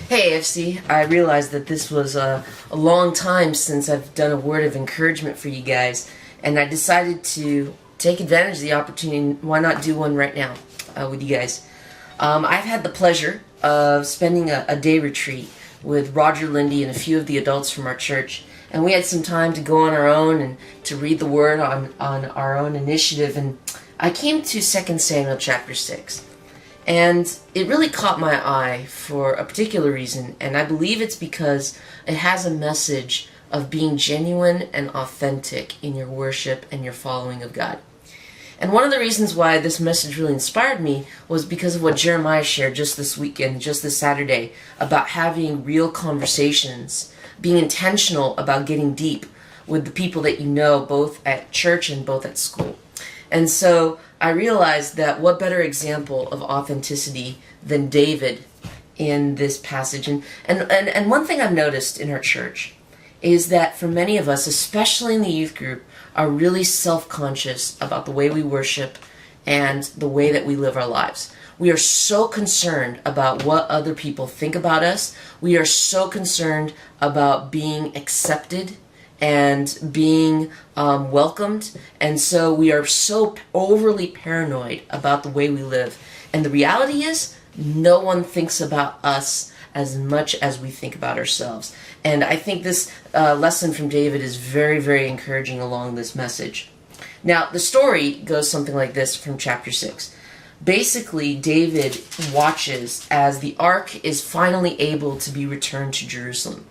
Hey AFC, I realized that this was a long time since I've done a word of encouragement for you guys, and I decided to take advantage of the opportunity. Why not do one right now with you guys? I've had the pleasure of spending a day retreat with Roger Lindy and a few of the adults from our church, and we had some time to go on our own and to read the Word on our own initiative, and I came to 2 Samuel chapter 6. And it really caught my eye for a particular reason, and I believe it's because it has a message of being genuine and authentic in your worship and your following of God. And one of the reasons why this message really inspired me was because of what Jeremiah shared just this weekend, just this Saturday, about having real conversations, being intentional about getting deep with the people that you know, both at church and both at school. And so I realized that what better example of authenticity than David in this passage. And one thing I've noticed in our church is that for many of us, especially in the youth group, are really self-conscious about the way we worship and the way that we live our lives. We are so concerned about what other people think about us. We are so concerned about being accepted and being welcomed, and so we are so overly paranoid about the way we live. And the reality is, no one thinks about us as much as we think about ourselves. And I think this lesson from David is very, very encouraging along this message. Now, the story goes something like this from chapter 6. Basically, David watches as the ark is finally able to be returned to Jerusalem.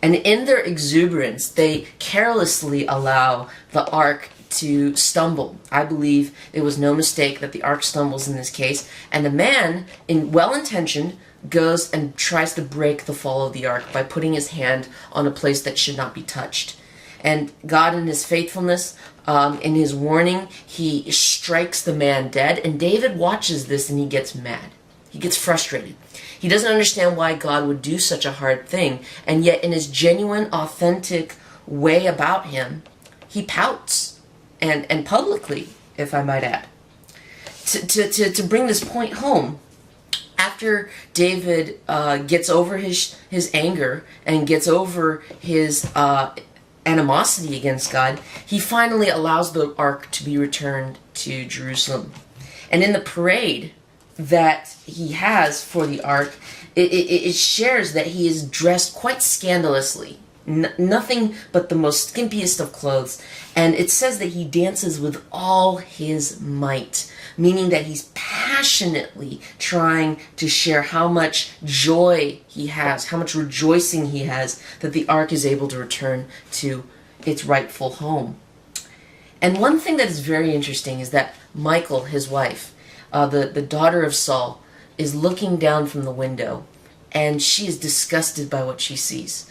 And in their exuberance, they carelessly allow the ark to stumble. I believe it was no mistake that the ark stumbles in this case. And a man, well-intentioned, goes and tries to break the fall of the ark by putting his hand on a place that should not be touched. And God, in his faithfulness, in his warning, he strikes the man dead. And David watches this and he gets mad. He gets frustrated. He doesn't understand why God would do such a hard thing, and yet in his genuine, authentic way about him, he pouts, and publicly, if I might add. To bring this point home, after David gets over his anger and gets over his animosity against God, he finally allows the ark to be returned to Jerusalem. And in the parade that he has for the ark, it shares that he is dressed quite scandalously. Nothing but the most skimpiest of clothes. And it says that he dances with all his might, meaning that he's passionately trying to share how much joy he has, how much rejoicing he has that the ark is able to return to its rightful home. And one thing that is very interesting is that Michal, his wife, the daughter of Saul, is looking down from the window, and she is disgusted by what she sees.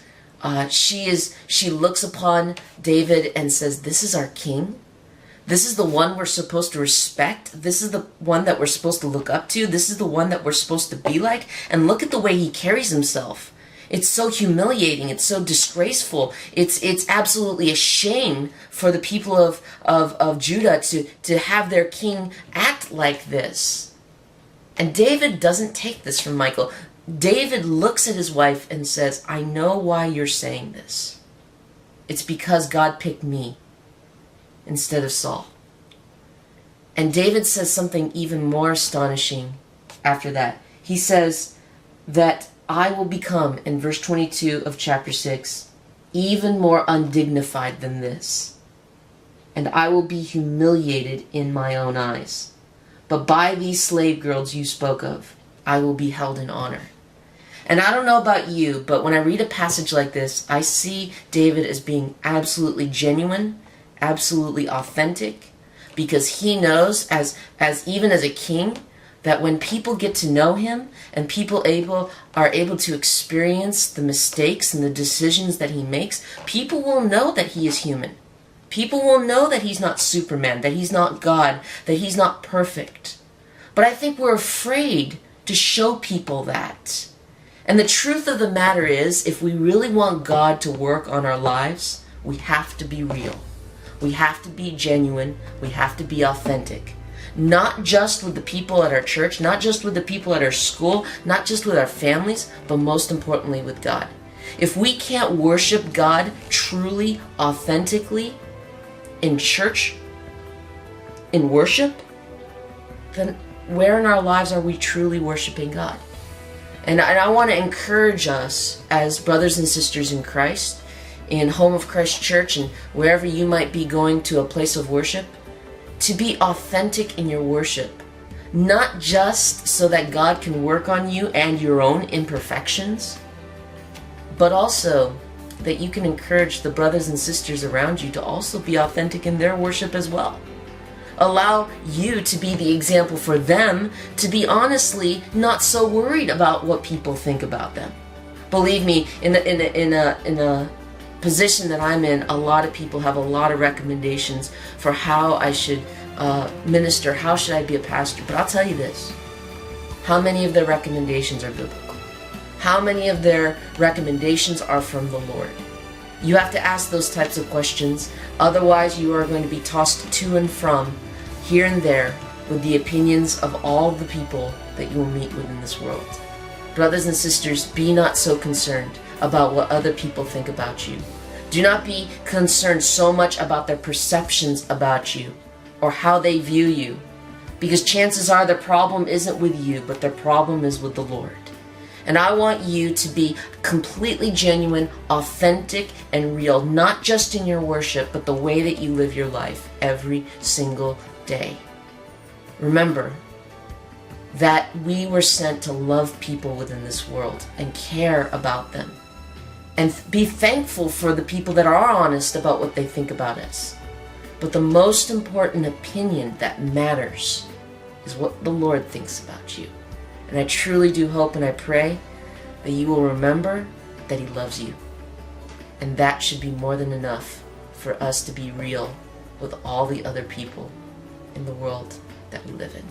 She looks upon David and says, "This is our king? This is the one we're supposed to respect? This is the one that we're supposed to look up to? This is the one that we're supposed to be like? And look at the way he carries himself. It's so humiliating. It's so disgraceful. It's absolutely a shame for the people of Judah to have their king act like this." And David doesn't take this from Michal. David looks at his wife and says, "I know why you're saying this. It's because God picked me instead of Saul." And David says something even more astonishing after that. He says that I will become, in verse 22 of chapter 6, even more undignified than this, and I will be humiliated in my own eyes. But by these slave girls you spoke of, I will be held in honor. And I don't know about you, but when I read a passage like this, I see David as being absolutely genuine, absolutely authentic, because he knows, as even as a king, that when people get to know him and people are able to experience the mistakes and the decisions that he makes, people will know that he is human. People will know that he's not Superman, that he's not God, that he's not perfect. But I think we're afraid to show people that. And the truth of the matter is, if we really want God to work on our lives, we have to be real. We have to be genuine. We have to be authentic. Not just with the people at our church, not just with the people at our school, not just with our families, but most importantly with God. If we can't worship God truly, authentically, in church, in worship, then where in our lives are we truly worshiping God? And I want to encourage us as brothers and sisters in Christ, in Home of Christ Church and wherever you might be going to a place of worship, to be authentic in your worship. Not just so that God can work on you and your own imperfections, but also that you can encourage the brothers and sisters around you to also be authentic in their worship as well. Allow you to be the example for them to be honestly not so worried about what people think about them. Believe me, in a position that I'm in, a lot of people have a lot of recommendations for how I should minister, how should I be a pastor. But I'll tell you this, how many of their recommendations are biblical? How many of their recommendations are from the Lord? You have to ask those types of questions, otherwise you are going to be tossed to and from, here and there, with the opinions of all the people that you will meet with in this world. Brothers and sisters, be not so concerned about what other people think about you. Do not be concerned so much about their perceptions about you or how they view you, because chances are the problem isn't with you, but their problem is with the Lord. And I want you to be completely genuine, authentic, and real, not just in your worship, but the way that you live your life every single day. Remember that we were sent to love people within this world and care about them. And be thankful for the people that are honest about what they think about us. But the most important opinion that matters is what the Lord thinks about you. And I truly do hope and I pray that you will remember that He loves you. And that should be more than enough for us to be real with all the other people in the world that we live in.